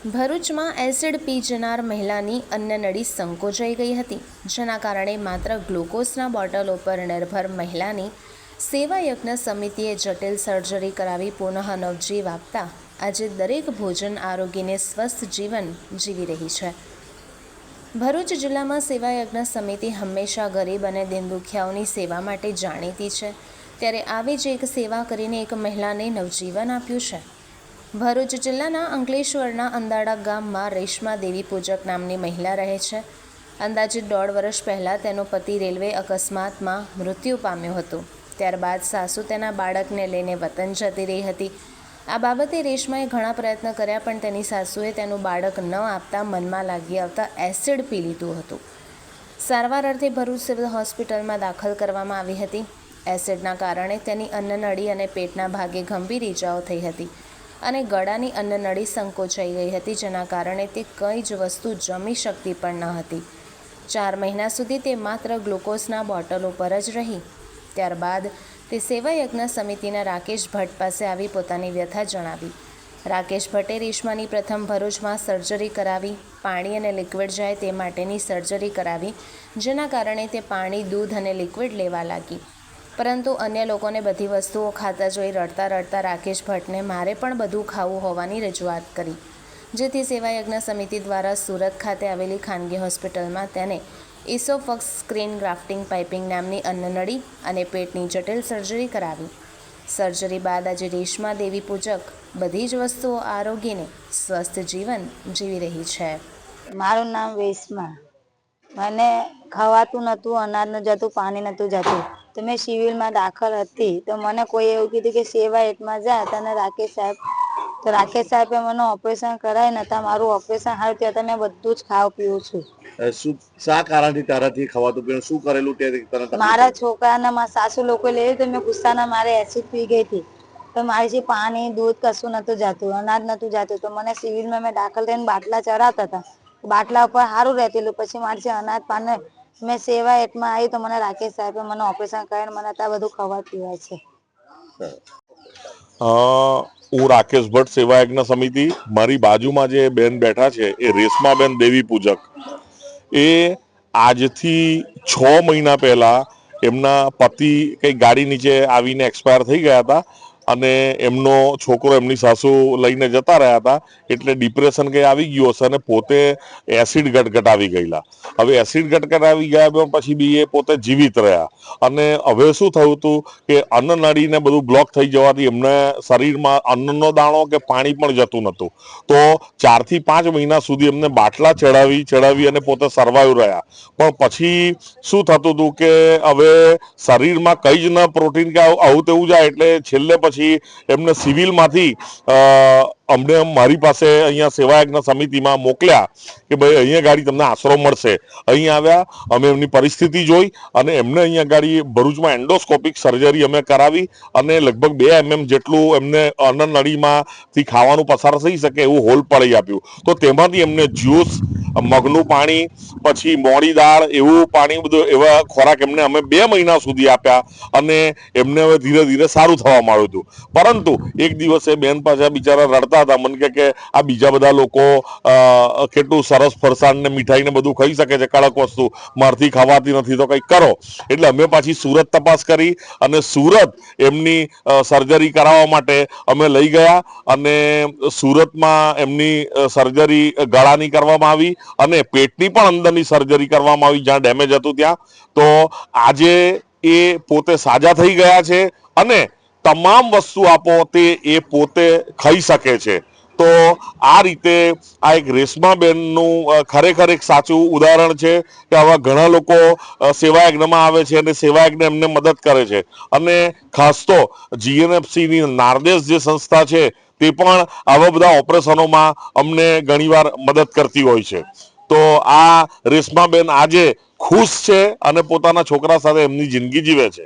ભરૂચમાં એસિડ પી જનાર મહિલાની અન્નનળી સંકોચાઈ ગઈ હતી, જેના કારણે માત્ર ગ્લુકોઝના બોટલો પર નિર્ભર મહિલાની સેવા યજ્ઞ સમિતિએ જટિલ સર્જરી કરાવી પુનઃ નવજીવ આપતા આજે દરેક ભોજન આરોગીને સ્વસ્થ જીવન જીવી રહી છે. ભરૂચ જિલ્લામાં સેવા યજ્ઞ સમિતિ હંમેશા ગરીબ અને દીનદુખિયાઓની સેવા માટે જાણીતી છે, ત્યારે આવી જ એક સેવા કરીને એક મહિલાને નવજીવન આપ્યું છે. ભરૂચ જિલ્લાના અંકલેશ્વરના અંદાડા ગામમાં રેશમા દેવી પૂજક નામની મહિલા રહે છે. અંદાજિત 1.5 વર્ષ પહેલાં તેનો પતિ રેલવે અકસ્માતમાં મૃત્યુ પામ્યો હતો. ત્યારબાદ સાસુ તેના બાળકને લઈને વતન જતી રહી હતી. આ બાબતે રેશમાએ ઘણા પ્રયત્ન કર્યા, પણ તેની સાસુએ તેનું બાળક ન આપતા મનમાં લાગી આવતા એસિડ પી લીધું હતું. સારવાર અર્થે ભરૂચ સિવિલ હોસ્પિટલમાં દાખલ કરવામાં આવી હતી. એસિડના કારણે તેની અન્નનળી અને પેટના ભાગે ગંભીર ઈજાઓ થઈ હતી અને ગળાની અન્નનળી સંકોચાઈ ગઈ હતી, જેના કારણે તે કંઈ જ વસ્તુ જમી શકતી પણ ન હતી. 4 મહિના સુધી તે માત્ર ગ્લુકોઝના બોટલો પર જ રહી. ત્યારબાદ તે સેવા યજ્ઞ સમિતિના રાકેશ ભટ્ટ પાસે આવી પોતાની વ્યથા જણાવી. રાકેશ ભટ્ટે રેશમાની પ્રથમ ભરૂચમાં સર્જરી કરાવી. પાણી અને લિક્વિડ જાય તે માટેની સર્જરી કરાવી, જેના કારણે તે પાણી, દૂધ અને લિક્વિડ લેવા લાગી. પરંતુ અન્ય લોકોને બધી વસ્તુઓ ખાતા જોઈ રડતા રડતા રાકેશ ભટ્ટને મારે પણ બધું ખાવું હોવાની રજૂઆત કરી, જેથી સેવા યજ્ઞ સમિતિ દ્વારા સુરત ખાતે આવેલી ખાનગી હોસ્પિટલમાં તેને ઇસોફોક્સ સ્ક્રીન ગ્રાફ્ટિંગ પાઇપિંગ નામની અન્નનળી અને પેટની જટિલ સર્જરી કરાવી. સર્જરી બાદ આજે રેશમા દેવી પૂજક બધી જ વસ્તુઓ આરોગીને સ્વસ્થ જીવન જીવી રહી છે. મારું નામ રેશમા. મને ખવાતું નહોતું, અનાજ ન જતું, પાણી નહોતું જતું. તો મેં સિવિલમાં દાખલ હતી તો મને કોઈ એવું કીધું કે સેવા યજ્ઞમાં જા તને રાકેશ સાહેબે મને ઓપરેશન કરાવી નતા. મારું ઓપરેશન સારું થયું તો મેં બધું જ ખાવ પીવું છું. શા કારણથી તારાથી ખવાતું પીવું શું કરેલું તે મારા છોકરાને મારા સાસુ લોકો લઈ તો મેં ગુસ્સાના મારે એસિડ પી ગઈ હતી. તો મારી પાણી, દૂધ કશું નતું જતું, અનાજ નતું જતું. તો મને સિવિલમાં મેં દાખલ થઈને બાટલા ચડાવતા હતા. બાટલા ઉપર સારું રહેલું. પછી મારી અનાજ પાને મેં સેવા યજ્ઞમાં આવી તો મને રાકેશ સાહેબે મને ઓપરેશન કરીને મને ત્યાં બધું ખવા પીવાય છે. હું રાકેશ ભટ્ટ, સેવા યજ્ઞ સમિતિ. મારી બાજુમાં જે બેન બેઠા છે એ રેશમાબેન દેવી પૂજક. એ આજથી 6 મહિના પહેલા એમના પતિ કઈ ગાડી નીચે આવીને એક્સપાયર થઈ ગયા હતા અને એમનો છોકરો એમની સાસુ લઈને જતા રહ્યા હતા. એટલે ડિપ્રેશન કંઈ આવી ગયું હશે અને પોતે એસિડ ગટગટાવી ગયેલા. હવે એસિડ ગટગટાવી ગયા પછી બી એ પોતે જીવિત રહ્યા અને હવે શું થયું હતું કે અન્નનળીને બધું બ્લોક થઈ જવાથી એમને શરીરમાં અન્નનો દાણો કે પાણી પણ જતું નહોતું. તો 4 થી 5 મહિના સુધી એમને બાટલા ચડાવી અને પોતે સર્વાઈવ રહ્યા. પણ પછી શું થતું હતું કે હવે શરીરમાં કંઈ જ ન પ્રોટીન કે આવું તેવું જાય એટલે છેલ્લે પછી એમને સિવિલમાંથી અમને મારી પાસે અહીંયા સેવા યજ્ઞ સમિતિમાં મોકલ્યા કે ભાઈ અહીંયા ગાડી તમને આશરો મળશે. અહીં આવ્યા, અમે એમની પરિસ્થિતિ જોઈ અને એમને અહીંયા ગાડી ભરૂચમાં એન્ડોસ્કોપિક સર્જરી અમે કરાવી અને લગભગ 2 mm જેટલું એમને અન્નનળીમાંથી ખાવાનું પસાર થઈ શકે એવું હોલ પાડી આપ્યું. તો તેમાંથી એમને જ્યુસ, મગનું પાણી, પછી મોડી દાળ, એવું પાણી, બધું એવા ખોરાક એમને અમે 2 મહિના સુધી આપ્યા અને એમને હવે ધીરે ધીરે સારું થવા માંડ્યું હતું. પરંતુ એક દિવસે બેન પાછા બિચારા રડતા હતા. મને કે આ બીજા બધા લોકો કેટલું સરસ ફરસાણ ને મીઠાઈ ને બધું ખાઈ શકે છે, કડક વસ્તુ, મારથી ખાવાતી નથી, તો કંઈક કરો. એટલે અમે પાછી સુરત તપાસ કરી અને સુરત એમની સર્જરી કરાવવા માટે અમે લઈ ગયા અને સુરતમાં એમની સર્જરી ગળાની કરવામાં આવી અને પેટની પણ અંદરની સર્જરી કરવામાં આવી જ્યાં ડેમેજ હતું ત્યાં. તો આજે એ પોતે સાજા થઈ ગયા છે અને તમામ વસ્તુ આપો તે એ પોતે ખાઈ શકે છે. તો આ રીતે આ એક રેશમાબેનનું ખરેખર એક સાચું ઉદાહરણ છે કે આવા ઘણા લોકો સેવા યજ્ઞમાં આવે છે અને સેવા યજ્ઞ એમને મદદ કરે છે. અને ખાસ તો GNFCની નારદેશ જે સંસ્થા છે તે પણ આવા બધા ઓપરેશનોમાં અમને ઘણીવાર મદદ કરતી હોય છે. તો આ રેશમાબેન આજે ખુશ છે અને પોતાના છોકરા સાથે એમની જિંદગી જીવે છે.